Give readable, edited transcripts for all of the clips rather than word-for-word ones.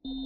Welcome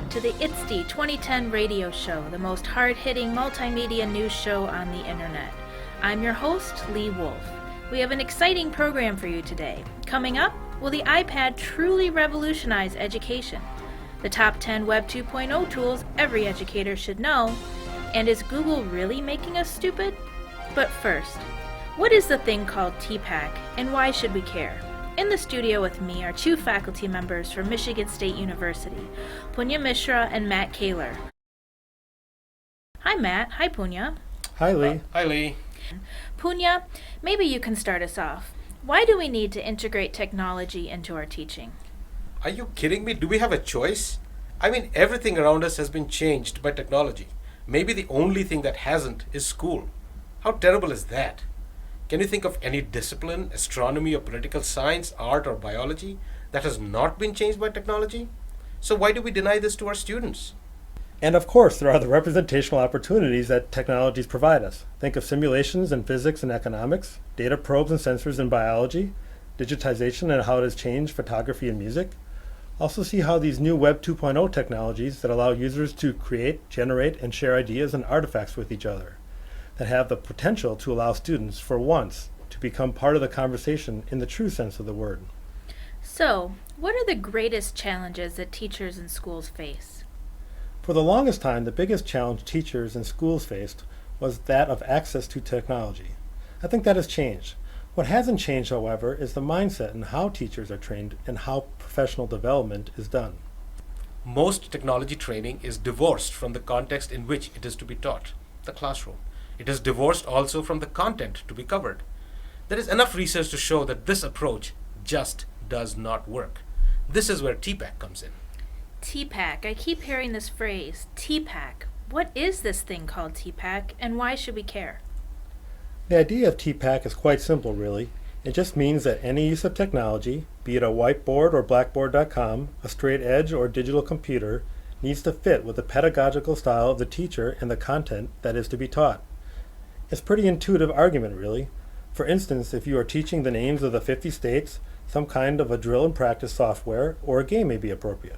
to the ITSD 2010 radio show, the most hard-hitting multimedia news show on the internet. I'm your host, Lee Wolf. We have an exciting program for you today. Coming up, will the iPad truly revolutionize education? The top 10 Web 2.0 tools every educator should know. And is Google really making us stupid? But first, what is the thing called TPACK, and why should we care? In the studio with me are two faculty members from Michigan State University, Punya Mishra and Matt Koehler. Hi Matt. Hi Punya. Hi Lee. Hi Lee. Punya, maybe you can start us off. Why do we need to integrate technology into our teaching? Are you kidding me? Do we have a choice? I mean, everything around us has been changed by technology. Maybe the only thing that hasn't is school. How terrible is that? Can you think of any discipline, astronomy or political science, art or biology, that has not been changed by technology? So why do we deny this to our students? And of course, there are the representational opportunities that technologies provide us. Think of simulations in physics and economics, data probes and sensors in biology, digitization and how it has changed photography and music. Also see how these new Web 2.0 technologies that allow users to create, generate, and share ideas and artifacts with each other, that have the potential to allow students, for once, to become part of the conversation in the true sense of the word. So, what are the greatest challenges that teachers and schools face? For the longest time, the biggest challenge teachers and schools faced was that of access to technology. I think that has changed. What hasn't changed, however, is the mindset and how teachers are trained and how professional development is done. Most technology training is divorced from the context in which it is to be taught, the classroom. It is divorced also from the content to be covered. There is enough research to show that this approach just does not work. This is where TPACK comes in. TPACK. I keep hearing this phrase, TPACK. What is this thing called TPACK, and why should we care? The idea of TPACK is quite simple, really. It just means that any use of technology, be it a whiteboard or blackboard.com, a straight edge or digital computer, needs to fit with the pedagogical style of the teacher and the content that is to be taught. It's a pretty intuitive argument, really. For instance, if you are teaching the names of the 50 states, some kind of a drill and practice software or a game may be appropriate.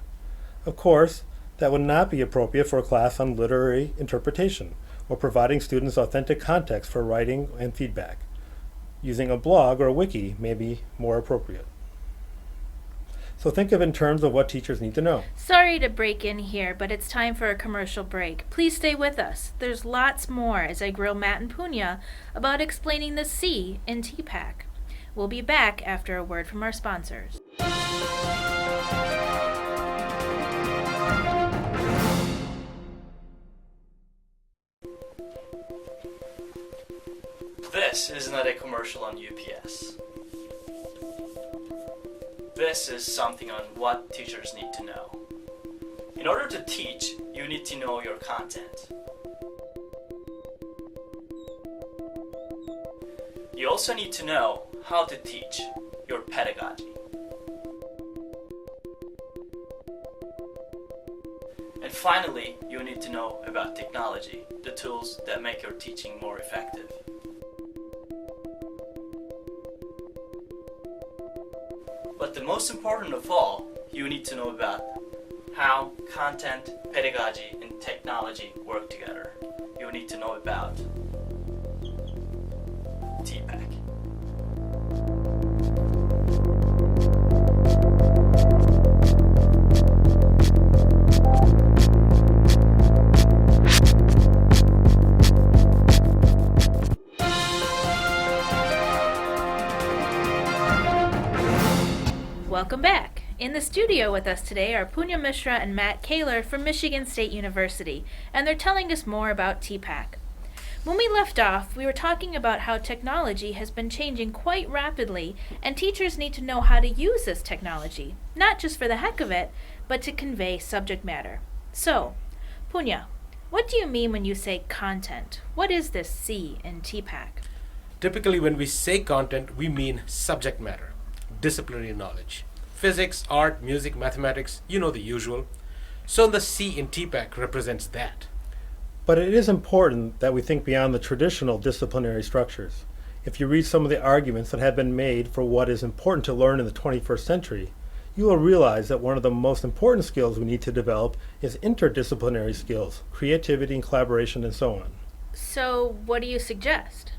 Of course, that would not be appropriate for a class on literary interpretation or providing students authentic context for writing and feedback. Using a blog or a wiki may be more appropriate. So think of it in terms of what teachers need to know. Sorry to break in here, but it's time for a commercial break. Please stay with us. There's lots more as I grill Matt and Punya about explaining the C in TPACK. We'll be back after a word from our sponsors. This is not a commercial on UPS. This is something on what teachers need to know. In order to teach, you need to know your content. You also need to know how to teach, your pedagogy. And finally, you need to know about technology, the tools that make your teaching more effective. But the most important of all, you need to know about how content, pedagogy, and technology work together. You need to know about TPACK. Welcome back. In the studio with us today are Punya Mishra and Matt Koehler from Michigan State University, and they're telling us more about TPACK. When we left off, we were talking about how technology has been changing quite rapidly, and teachers need to know how to use this technology, not just for the heck of it, but to convey subject matter. So, Punya, what do you mean when you say content? What is this C in TPACK? Typically, when we say content, we mean subject matter, disciplinary knowledge. Physics, art, music, mathematics, you know the usual. So the C in TPACK represents that. But it is important that we think beyond the traditional disciplinary structures. If you read some of the arguments that have been made for what is important to learn in the 21st century, you will realize that one of the most important skills we need to develop is interdisciplinary skills, creativity and collaboration and so on. So, what do you suggest?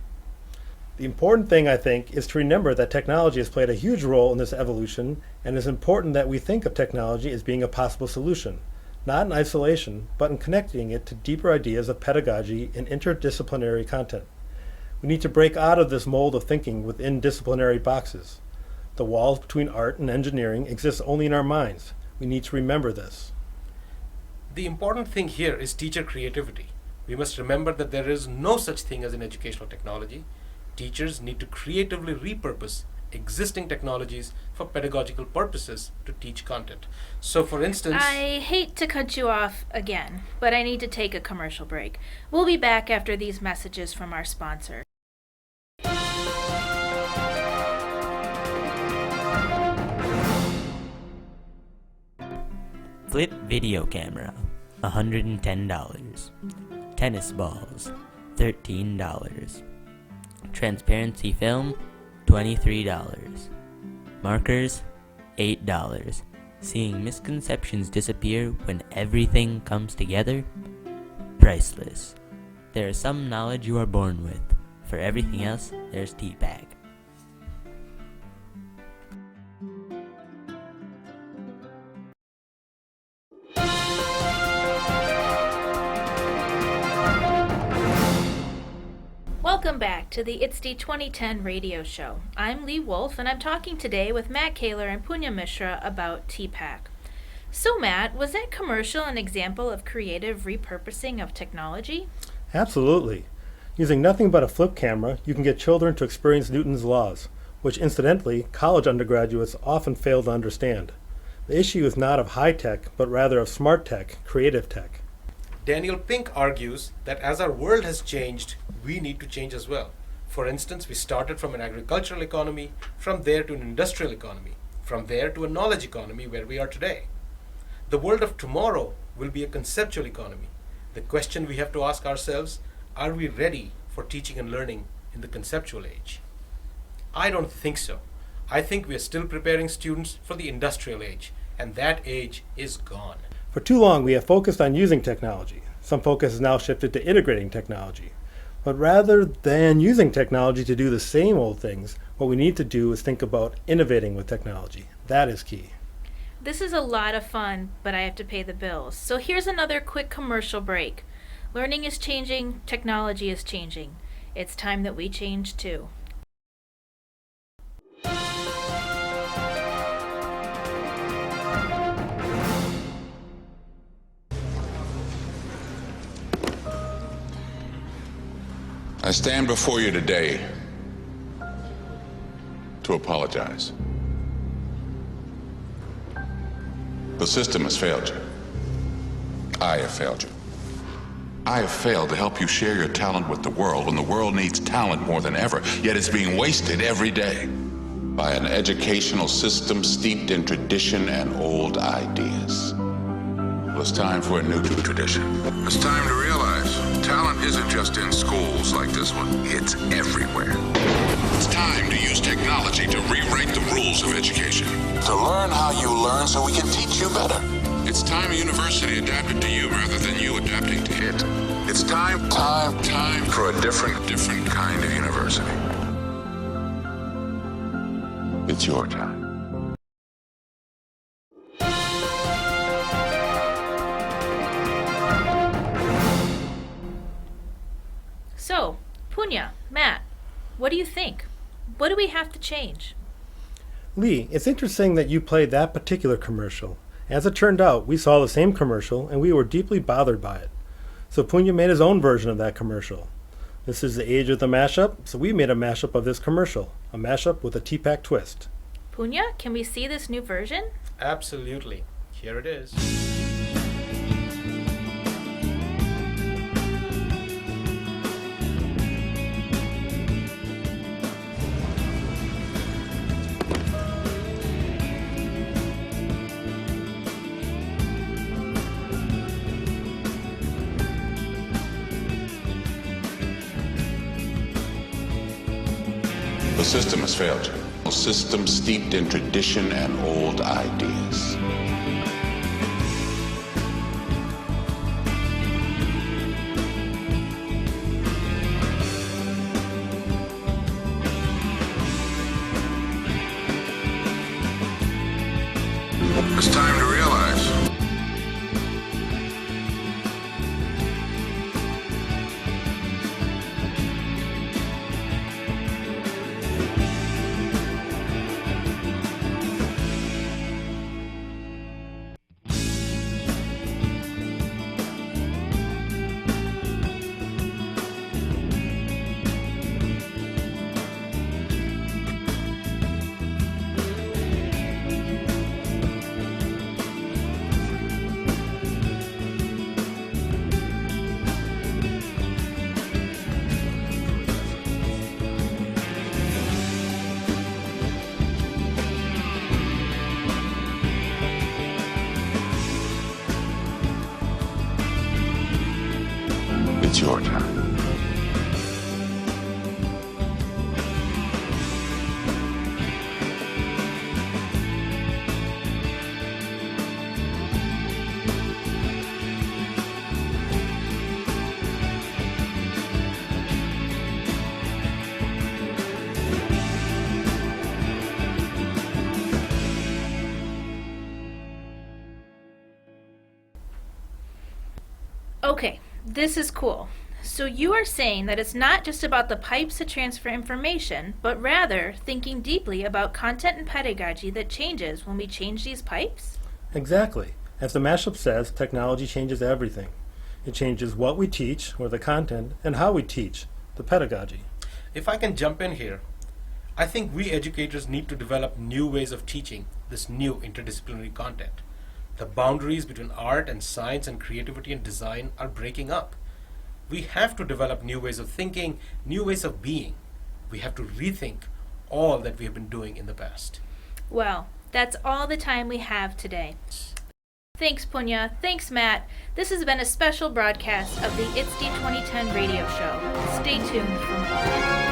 The important thing, I think, is to remember that technology has played a huge role in this evolution, and it is important that we think of technology as being a possible solution, not in isolation, but in connecting it to deeper ideas of pedagogy and interdisciplinary content. We need to break out of this mold of thinking within disciplinary boxes. The walls between art and engineering exist only in our minds. We need to remember this. The important thing here is teacher creativity. We must remember that there is no such thing as an educational technology. Teachers need to creatively repurpose existing technologies for pedagogical purposes to teach content. So for instance... I hate to cut you off again, but I need to take a commercial break. We'll be back after these messages from our sponsor. Flip video camera, $110. Tennis balls, $13. Transparency film, $23. Markers, $8. Seeing misconceptions disappear when everything comes together? Priceless. There is some knowledge you are born with. For everything else, there's TPACK. Welcome back to the It's the 2010 radio show. I'm Lee Wolf, and I'm talking today with Matt Koehler and Punya Mishra about TPACK. So Matt, was that commercial an example of creative repurposing of technology? Absolutely. Using nothing but a flip camera, you can get children to experience Newton's laws, which incidentally, college undergraduates often fail to understand. The issue is not of high tech, but rather of smart tech, creative tech. Daniel Pink argues that as our world has changed, we need to change as well. For instance, we started from an agricultural economy, from there to an industrial economy, from there to a knowledge economy where we are today. The world of tomorrow will be a conceptual economy. The question we have to ask ourselves, are we ready for teaching and learning in the conceptual age? I don't think so. I think we are still preparing students for the industrial age, and that age is gone. For too long, we have focused on using technology. Some focus has now shifted to integrating technology. But rather than using technology to do the same old things, what we need to do is think about innovating with technology. That is key. This is a lot of fun, but I have to pay the bills. So here's another quick commercial break. Learning is changing, technology is changing. It's time that we change too. I stand before you today to apologize. The system has failed you. I have failed you. I have failed to help you share your talent with the world when the world needs talent more than ever, yet it's being wasted every day by an educational system steeped in tradition and old ideas. Well, it's time for a new tradition. It's time to realize talent isn't just in schools like this one. It's everywhere. It's time to use technology to rewrite the rules of education. To learn how you learn so we can teach you better. It's time a university adapted to you rather than you adapting to it. It's time for a different kind of university. It's your time. So, Punya, Matt, what do you think? What do we have to change? Lee, it's interesting that you played that particular commercial. As it turned out, we saw the same commercial and we were deeply bothered by it. So Punya made his own version of that commercial. This is the age of the mashup, so we made a mashup of this commercial, a mashup with a TPACK twist. Punya, can we see this new version? Absolutely. Here it is. The system has failed you. A system steeped in tradition and old ideas. It's time to realize. It's your time. Okay, this is cool. So you are saying that it's not just about the pipes to transfer information, but rather thinking deeply about content and pedagogy that changes when we change these pipes? Exactly. As the mashup says, technology changes everything. It changes what we teach, or the content, and how we teach, the pedagogy. If I can jump in here, I think we educators need to develop new ways of teaching this new interdisciplinary content. The boundaries between art and science and creativity and design are breaking up. We have to develop new ways of thinking, new ways of being. We have to rethink all that we have been doing in the past. Well, that's all the time we have today. Thanks, Punya. Thanks, Matt. This has been a special broadcast of the ITSD 2010 radio show. Stay tuned for more.